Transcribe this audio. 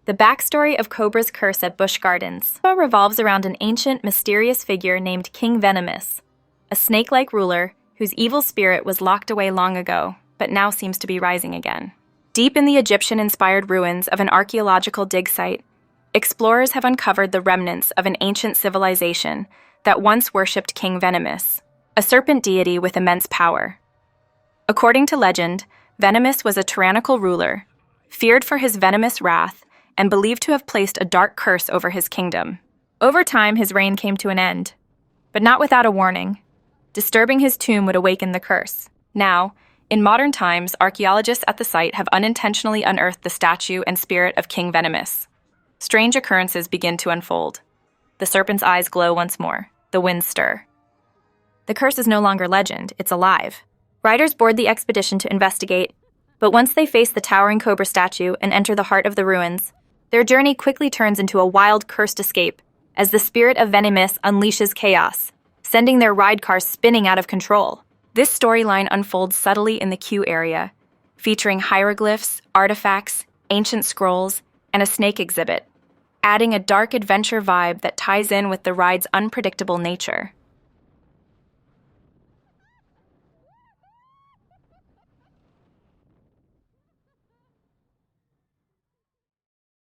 The backstory of Cobra's curse at Busch Gardens revolves around an ancient, mysterious figure named King Venymyss, a snake-like ruler whose evil spirit was locked away long ago, but now seems to be rising again. Deep in the Egyptian-inspired ruins of an archaeological dig site, explorers have uncovered the remnants of an ancient civilization that once worshipped King Venymyss, a serpent deity with immense power. According to legend, Venymyss was a tyrannical ruler, feared for his venomous wrath, and believed to have placed a dark curse over his kingdom. Over time, his reign came to an end, but not without a warning. Disturbing his tomb would awaken the curse. Now, in modern times, archaeologists at the site have unintentionally unearthed the statue and spirit of King Venymyss. Strange occurrences begin to unfold. The serpent's eyes glow once more. The winds stir. The curse is no longer legend, it's alive. Riders board the expedition to investigate, but once they face the towering Cobra statue and enter the heart of the ruins, their journey quickly turns into a wild, cursed escape as the spirit of Venymyss unleashes chaos, sending their ride cars spinning out of control. This storyline unfolds subtly in the queue area, featuring hieroglyphs, artifacts, ancient scrolls, and a snake exhibit, adding a dark adventure vibe that ties in with the ride's unpredictable nature.